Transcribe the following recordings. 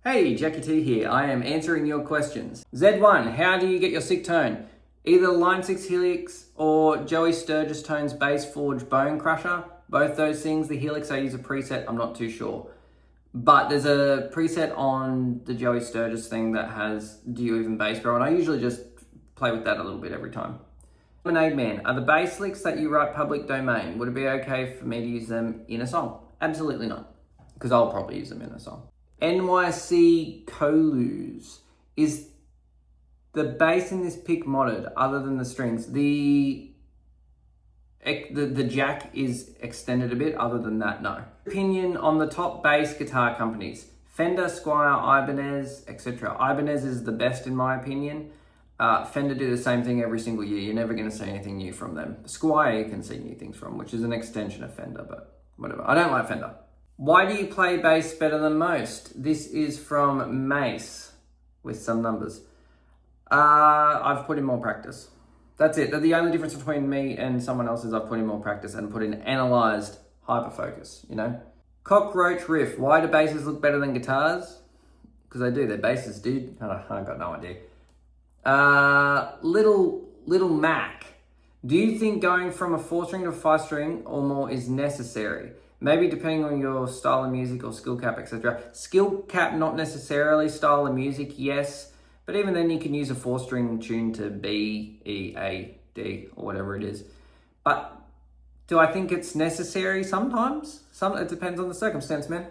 Hey, Jacky T here. I am answering your questions. Z1, how do you get your sick tone? Either Line 6 Helix or Joey Sturgis Tones Bass Forge Bone Crusher. Both those things. The Helix, I use a preset, I'm not too sure. But there's a preset on the Joey Sturgis thing that has Do You Even Bass Bro, and I usually just play with that a little bit every time. Lemonade Man, are the bass licks that you write public domain? Would it be okay for me to use them in a song? Absolutely not, because I'll probably use them in a song. NYC Colus. Is the bass in this pick modded other than the strings? The jack is extended a bit. Other than that, no. Opinion on the top bass guitar companies: Fender, Squier, Ibanez, etc. Ibanez is the best in my opinion. Fender do the same thing every single year. You're never going to see anything new from them. Squier you can see new things from, which is an extension of Fender, but whatever. I don't like Fender. Why do you play bass better than most? This is from Mace with some numbers. I've put in more practice. That's it. The only difference between me and someone else is I've put in more practice and put in analyzed hyperfocus, you know? Cockroach Riff. Why do basses look better than guitars? Because they do. They're basses, dude. I got no idea. Little Mac. Do you think going from a 4-string to a 5-string or more is necessary? Maybe depending on your style of music or skill cap, etc. Skill cap, not necessarily. Style of music, yes. But even then, you can use a 4-string tune to B, E, A, D, or whatever it is. But do I think it's necessary sometimes? It depends on the circumstance, man.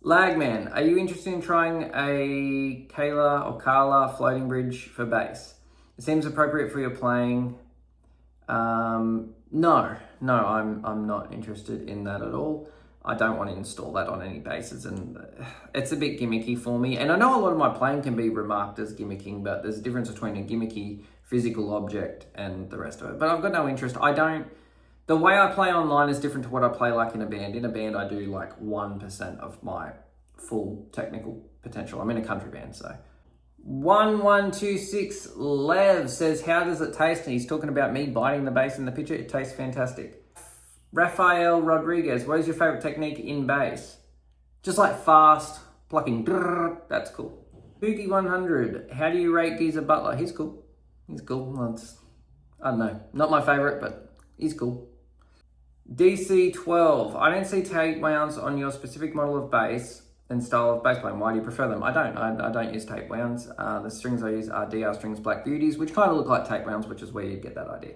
Lagman, are you interested in trying a Kayla or Carla floating bridge for bass? It seems appropriate for your playing. No, I'm not interested in that at all. I don't want to install that on any basses, and it's a bit gimmicky for me. And I know a lot of my playing can be remarked as gimmicking, but there's a difference between a gimmicky physical object and the rest of it. But I've got no interest. The way I play online is different to what I play like in a band. In a band, I do like 1% of my full technical potential. I'm in a country band, so. 1126 Lev says, how does it taste? And he's talking about me biting the bass in the picture. It tastes fantastic. Rafael Rodriguez, what is your favorite technique in bass? Just like fast plucking. That's cool. Boogie 100, how do you rate Geezer Butler? He's cool. He's cool. Well, I don't know. Not my favorite, but he's cool. DC 12, I don't see tape wounds on your specific model of bass and style of bass playing. Why do you prefer them? I don't use tape wounds. The strings I use are DR strings, Black Beauties, which kind of look like tape wounds, which is where you get that idea.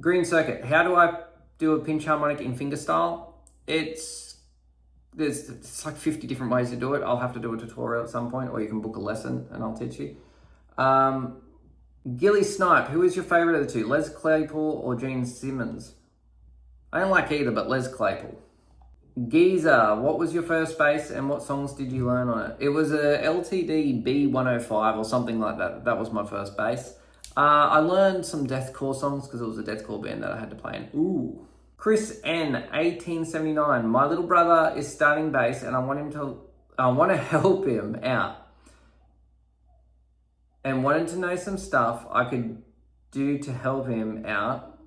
Green Circuit, how do I do a pinch harmonic in fingerstyle? It's like 50 different ways to do it. I'll have to do a tutorial at some point, or you can book a lesson and I'll teach you. Gilly Snipe, who is your favorite of the two, Les Claypool or Gene Simmons? I don't like either, but Les Claypool. Geezer, what was your first bass and what songs did you learn on it? It was a LTD B105 or something like that. That was my first bass. I learned some deathcore songs because it was a deathcore band that I had to play in. Ooh. Chris N, 1879. My little brother is starting bass and I want to help him out. And wanted to know some stuff I could do to help him out.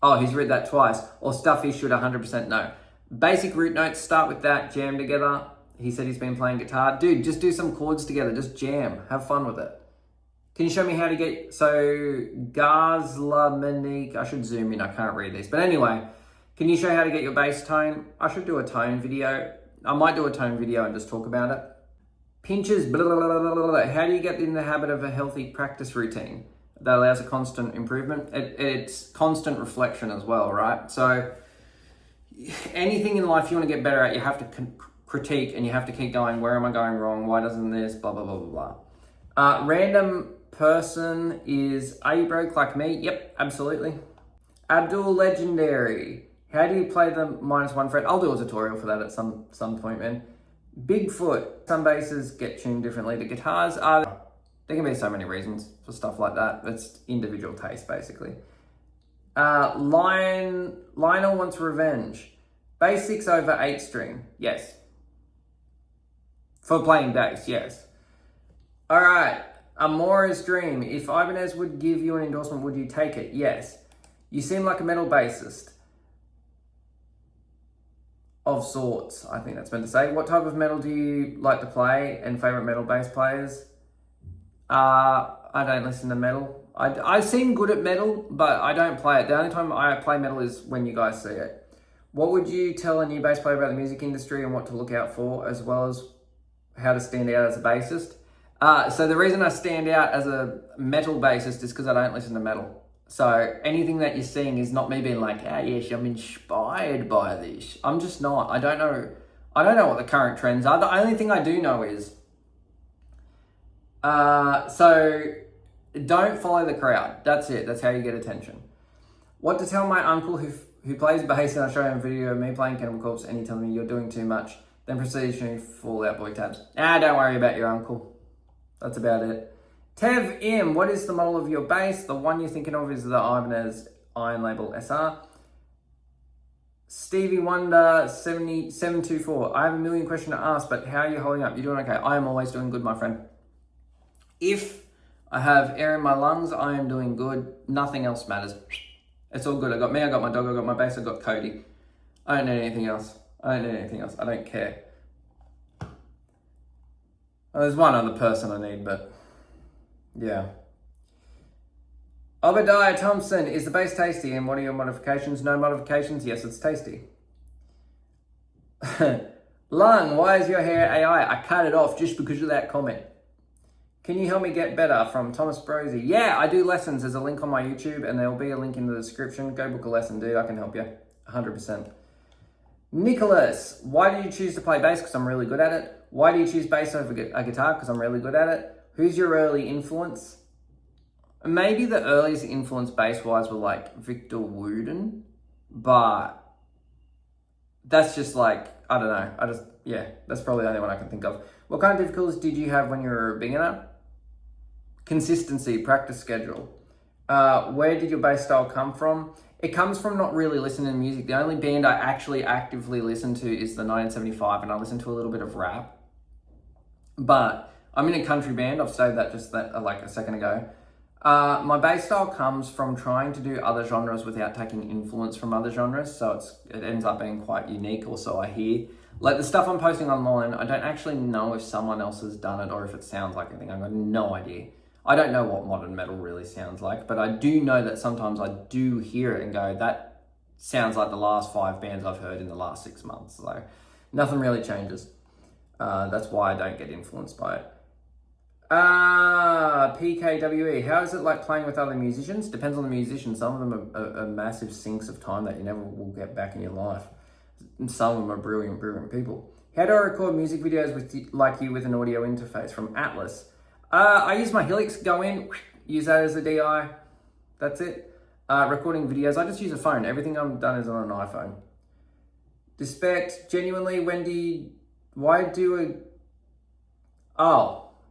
Oh, he's read that twice. Or stuff he should 100% know. Basic root notes, start with that, jam together. He said he's been playing guitar. Dude, just do some chords together, just jam, have fun with it. Can you show me how to get, so Gazla Monique, I should zoom in, I can't read this. But anyway, can you show how to get your bass tone? I should do a tone video. I might do a tone video and just talk about it. Pinches, blah, blah, blah, blah, blah. How do you get in the habit of a healthy practice routine that allows a constant improvement? It's constant reflection as well, right? So anything in life you want to get better at, you have to critique and you have to keep going. Where am I going wrong? Why doesn't this? Blah, blah, blah, blah, blah. Random person is, are you broke like me? Yep, absolutely. Abdul Legendary, how do you play the -1 fret? I'll do a tutorial for that at some point, man. Bigfoot, some basses get tuned differently. The guitars are, there can be so many reasons for stuff like that. It's individual taste, basically. Lionel wants revenge. Bass 6 over 8 string, yes. For playing bass, yes. All right, Amora's Dream. If Ibanez would give you an endorsement, would you take it? Yes. You seem like a metal bassist. of sorts, I think that's meant to say. What type of metal do you like to play and favorite metal bass players? I don't listen to metal. I seem good at metal, but I don't play it. The only time I play metal is when you guys see it. What would you tell a new bass player about the music industry and what to look out for, as well as how to stand out as a bassist? So the reason I stand out as a metal bassist is because I don't listen to metal. So anything that you're seeing is not me being like, yes, I'm inspired by this. I'm just not. I don't know what the current trends are. The only thing I do know is, so don't follow the crowd. That's it. That's how you get attention. What to tell my uncle who plays bass, and I show him a video of me playing Cannibal Corpse and he tells me you're doing too much, then proceeds to fall out boy tabs. Don't worry about your uncle. That's about it. Tev M, what is the model of your bass? The one you're thinking of is the Ibanez Iron Label SR. Stevie Wonder 724. I have a million questions to ask, but how are you holding up? You're doing okay. I am always doing good, my friend. If I have air in my lungs, I am doing good. Nothing else matters. It's all good. I got me, I got my dog, I got my bass, I got Cody. I don't need anything else. I don't care. Well, there's one other person I need, but yeah. Obadiah Thompson, is the bass tasty and what are your modifications? No modifications? Yes, it's tasty. Lung, why is your hair AI? I cut it off just because of that comment. Can you help me get better? From Thomas Brosey. Yeah, I do lessons. There's a link on my YouTube and there'll be a link in the description. Go book a lesson, dude. I can help you. 100%. Nicholas, why did you choose to play bass? Because I'm really good at it. Why do you choose bass over a guitar? Because I'm really good at it. Who's your early influence? Maybe the earliest influence bass-wise were like Victor Wooten, but that's just like, I don't know. That's probably the only one I can think of. What kind of difficulties did you have when you were a beginner? Consistency, practice schedule. Where did your bass style come from? It comes from not really listening to music. The only band I actually actively listen to is the 1975, and I listen to a little bit of rap. But I'm in a country band. I've stated that like a second ago. My bass style comes from trying to do other genres without taking influence from other genres. So it ends up being quite unique, or so I hear. Like the stuff I'm posting online, I don't actually know if someone else has done it or if it sounds like anything. I've got no idea. I don't know what modern metal really sounds like, but I do know that sometimes I do hear it and go, that sounds like the last 5 bands I've heard in the last 6 months. So nothing really changes. That's why I don't get influenced by it. PKWE, how is it like playing with other musicians? Depends on the musician. Some of them are massive sinks of time that you never will get back in your life. And some of them are brilliant people. How do I record music videos like you with an audio interface? From Atlas. I use my Helix, go in, use that as a DI. That's it. Recording videos, I just use a phone. Everything I've done is on an iPhone. Despect, genuinely,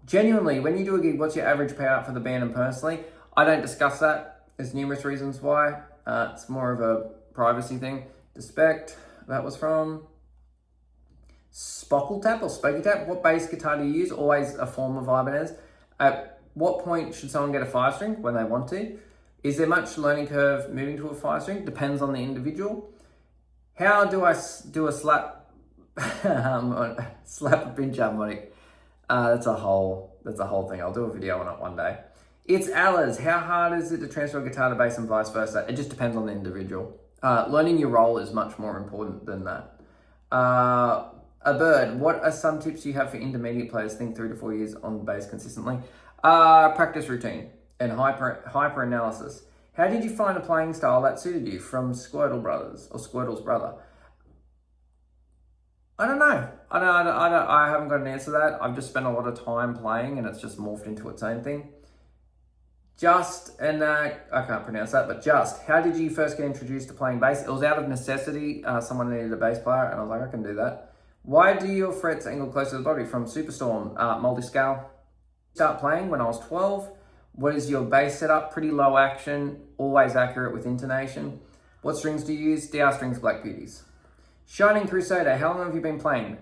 genuinely, when you do a gig, what's your average payout for the band and personally? I don't discuss that. There's numerous reasons why. It's more of a privacy thing. Despect, that was from Spockle Tap or Spokey Tap. What bass guitar do you use? Always a form of Ibanez. At what point should someone get a 5-string? When they want to. Is there much learning curve moving to a 5-string? Depends on the individual. How do I do a slap slap a pinch harmonic? That's a whole thing. I'll do a video on it one day. It's Alice. How hard is it to transfer a guitar to bass and vice versa? It just depends on the individual. Learning your role is much more important than that. A bird. What are some tips you have for intermediate players? Think 3 to 4 years on bass consistently. Practice routine and hyper analysis. How did you find a playing style that suited you? From Squirtle Brothers or Squirtle's brother. I don't know. I haven't got an answer to that. I've just spent a lot of time playing and it's just morphed into its own thing. I can't pronounce that, but how did you first get introduced to playing bass? It was out of necessity. Someone needed a bass player and I was like, I can do that. Why do your frets angle close to the body? From Superstorm, multi-scale. Start playing when I was 12. What is your bass setup? Pretty low action, always accurate with intonation. What strings do you use? DR strings, Black Beauties. Shining Crusader, how long have you been playing?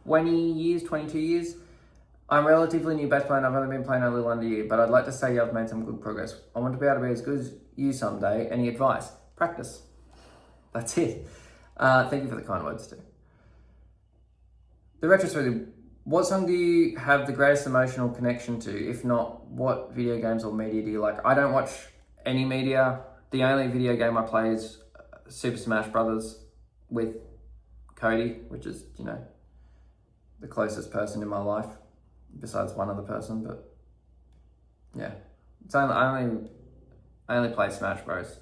20 years, 22 years? I'm relatively new bass player and I've only been playing a little under a year, but I'd like to say I've made some good progress. I want to be able to be as good as you someday. Any advice? Practice. That's it. Thank you for the kind words too. The retrospective. What song do you have the greatest emotional connection to? If not, what video games or media do you like? I don't watch any media. The only video game I play is Super Smash Brothers with Cody, which is, you know, the closest person in my life, besides one other person, but yeah. I only play Smash Bros.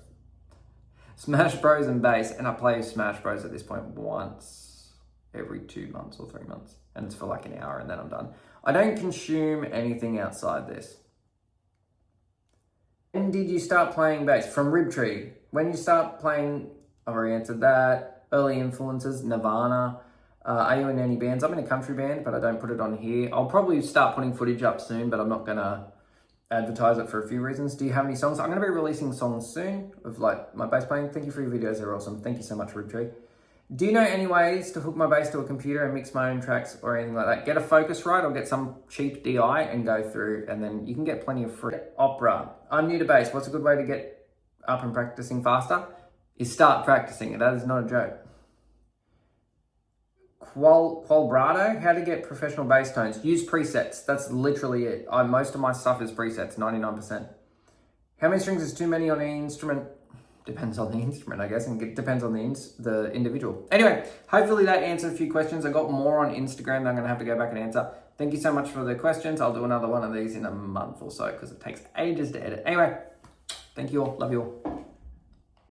Smash Bros and bass, and I play Smash Bros at this point once every 2 months or 3 months, and it's for like an hour and then I'm done. I don't consume anything outside this. When did you start playing bass? From Ribtree. When you start playing, I've already answered that. Early influences, Nirvana. Are you in any bands? I'm in a country band, but I don't put it on here. I'll probably start putting footage up soon, but I'm not gonna advertise it for a few reasons. Do you have any songs? I'm gonna be releasing songs soon of like my bass playing. Thank you for your videos, they're awesome. Thank you so much, Ribtree. Do you know any ways to hook my bass to a computer and mix my own tracks or anything like that? Get a Focusrite or get some cheap DI and go through, and then you can get plenty of free. Opera. I'm new to bass. What's a good way to get up and practicing faster? Is start practicing. That is not a joke. Qualbrado, how to get professional bass tones. Use presets. That's literally it. Most of my stuff is presets, 99%. How many strings is too many on any instrument? Depends on the instrument, I guess, and it depends on the individual. Anyway, hopefully that answered a few questions. I got more on Instagram that I'm going to have to go back and answer. Thank you so much for the questions. I'll do another one of these in a month or so because it takes ages to edit. Anyway, thank you all. Love you all.